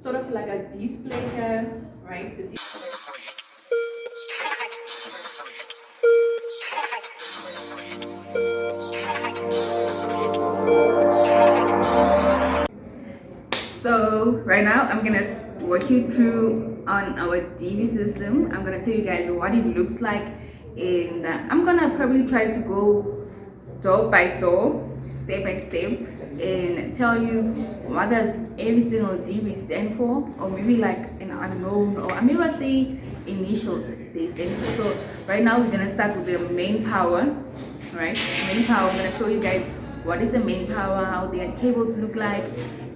sort of like a display here, right? So right now I'm gonna walk you through on our DV system. I'm gonna tell you guys what it looks like, and I'm gonna probably try to go door by door, step by step, and tell you what does every single DV stand for, or maybe like an unknown, or maybe I'll say initials they stand for. So right now we're gonna start with the main power, right? Main power. I'm gonna show you guys what is the main power, how the cables look like,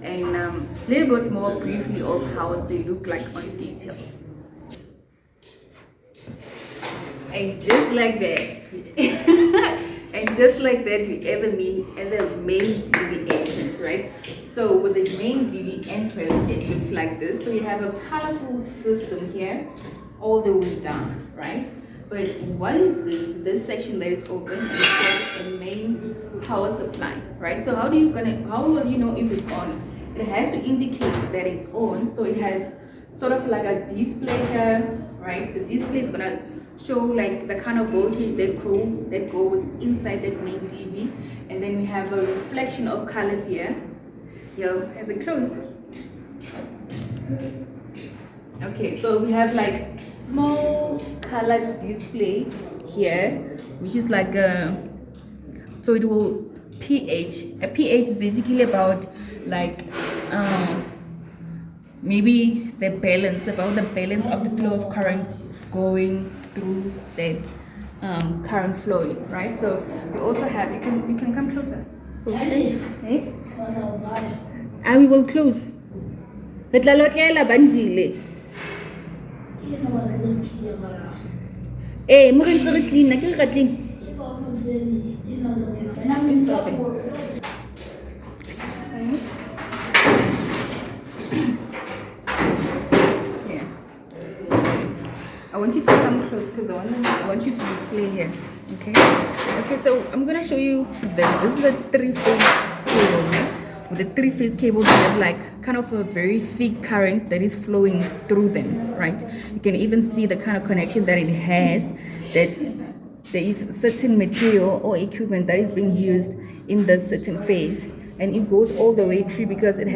and a little bit more briefly of how they look like on detail. And just like that, and just like that, we add the main DV entrance, right? So with the main DV entrance, it looks like this. So you have a colorful system here, all the way down, right? But what is this? This section that is open and it's called a main power supply, right? So how will you know if it's on? It has to indicate that it's on. So it has sort of like a display here, right? The display is gonna show like the kind of voltage that go with inside that main DV, and then we have a reflection of colors here. Yo, as it close. Okay, so we have like small colored display here, which is like so it will pH. A pH is basically about like maybe about the balance of the flow of current going through that current flowing, right? So we also have, you can come closer. Okay. Hey? We will close. Eh, mo re clean, na ke re clean. Stop it. Yeah. I want you to come close because I want you to display here. Okay. Okay, so I'm gonna show you this. This is a 3-phase cable, right? With the 3-phase cable, you have like kind of a very thick current that is flowing through them, right? You can even see the kind of connection that it has, that there is certain material or equipment that is being used in this certain phase, and it goes all the way through because it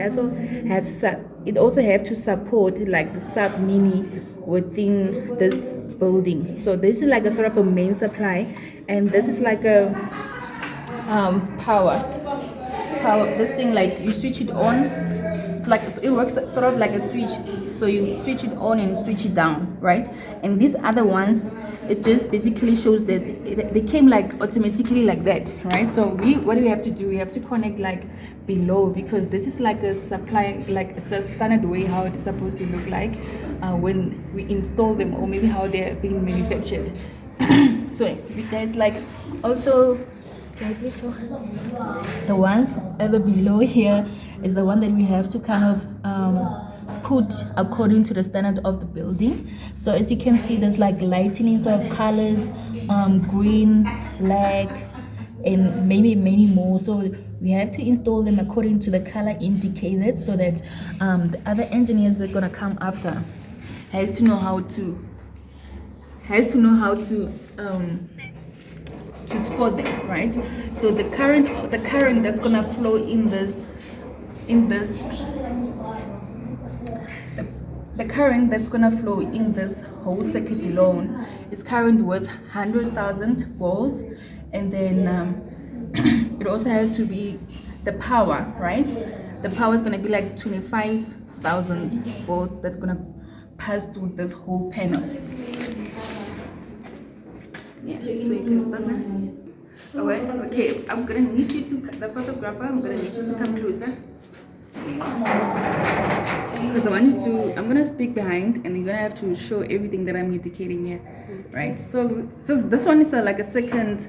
also have to support like the sub mini within this building. So this is like a sort of a main supply, and this is like a power. This thing, like you switch it on, it works sort of like a switch. So you switch it on and switch it down, right? And these other ones, it just basically shows that they came like automatically like that, right? So what do we have to do? We have to connect like below, because this is like a supply, like it's a standard way how it's supposed to look like when we install them, or maybe how they're being manufactured. So there's like also, can I please show the ones ever below here is the one that we have to kind of put according to the standard of the building. So as you can see, there's like lightning sort of colors, green, black, and maybe many more. So we have to install them according to the color indicated, so that the other engineers that are gonna come after has to know how to spot them, right? So the current that's gonna flow the current that's gonna flow in this whole circuit alone is current with 100,000 volts, and then it also has to be the power, right? The power is gonna be like 25,000 volts that's gonna pass through this whole panel. Yeah, so you can start now. Alright, okay, I'm gonna need you to, the photographer, I'm gonna need you to come closer. Because I'm gonna speak behind, and you're gonna have to show everything that I'm indicating here, right? So this one is like a second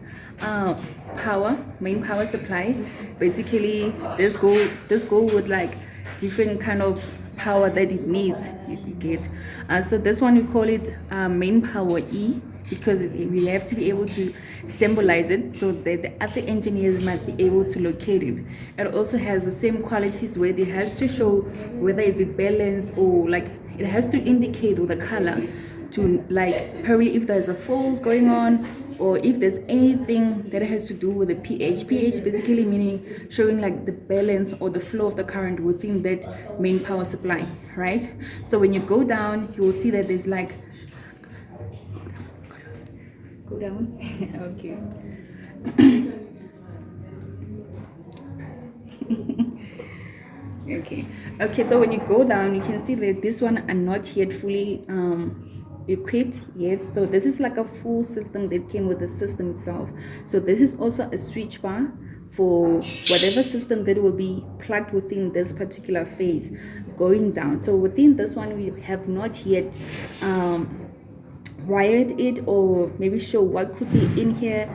main power supply. Basically, this go with like different kind of power that it needs. You get so this one we call it main power E. because we have to be able to symbolize it so that the other engineers might be able to locate it. It also has the same qualities where it has to show whether is it balanced, or like it has to indicate with the color to like probably if there's a fault going on, or if there's anything that has to do with the pH. pH basically meaning showing like the balance or the flow of the current within that main power supply, right? So when you go down, you will see that there's like, go down. Okay. Okay, so when you go down, you can see that this one are not yet fully equipped yet. So this is like a full system that came with the system itself. So this is also a switch bar for whatever system that will be plugged within this particular phase going down. So within this one, we have not yet wired it, or maybe show what could be in here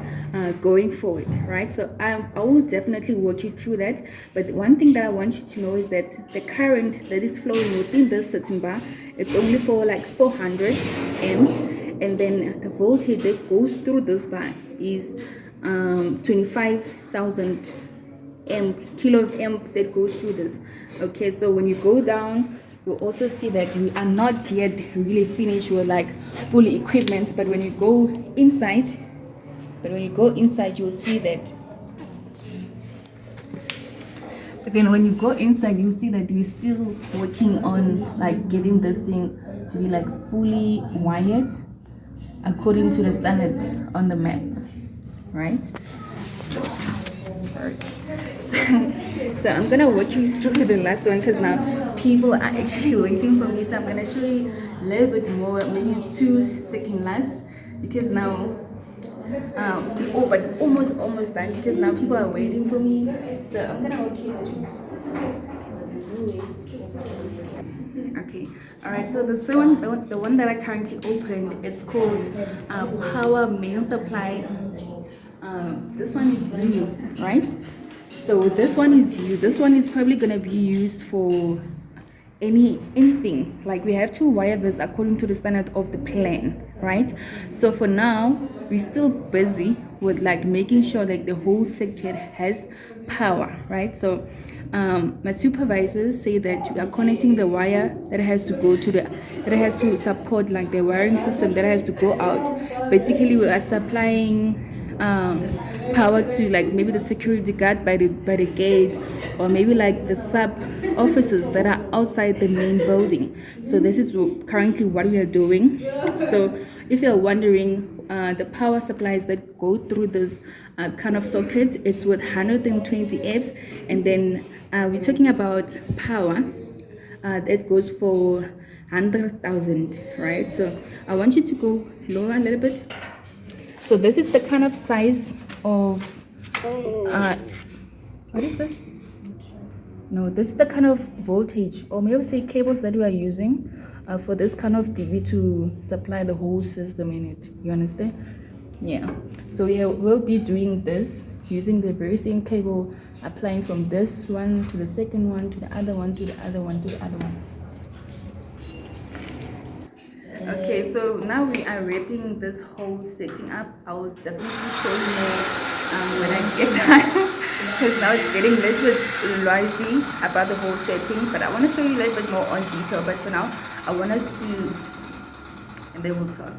going forward, right? So I will definitely walk you through that. But one thing that I want you to know is that the current that is flowing within this certain bar, it's only for like 400 amps, and then the voltage that goes through this bar is 25,000 kilo amp that goes through this. Okay, so when you go down, you'll also see that we are not yet really finished with like full equipment. But when you go inside, you'll see that. But then when you go inside, you'll see that we're still working on like getting this thing to be like fully wired according to the standard on the map, right? So sorry. So I'm gonna walk you through the last one, because now people are actually waiting for me. So I'm gonna show you a little bit more, maybe 2 seconds last, because now but almost done, because now people are waiting for me. So I'm gonna walk you through. Okay, all right, so the one that I currently opened, it's called power main supply. This one is U, right? So this one is U. This one is probably gonna be used for anything. Like we have to wire this according to the standard of the plan, right? So for now, we're still busy with like making sure that the whole circuit has power, right? So my supervisors say that we are connecting the wire that has to go to that has to support like the wiring system that has to go out. Basically, we are supplying power to like maybe the security guard by the gate, or maybe like the sub offices that are outside the main building. So this is currently what we are doing. So if you're wondering, the power supplies that go through this kind of socket, it's with 120 amps, and then we're talking about power that goes for 100,000, right? So I want you to go lower a little bit. So this is the kind of size of what is this? No, this is the kind of voltage, or maybe say cables, that we are using for this kind of DV to supply the whole system in it. You understand? Yeah. So we'll be doing this using the very same cable, applying from this one to the second one to the other one to the other one to the other one. Okay, so now we are wrapping this whole setting up. I will definitely show you more when I get time, because now it's getting a little bit noisy about the whole setting. But I want to show you a little bit more on detail. But for now, I want us to, and then we'll talk.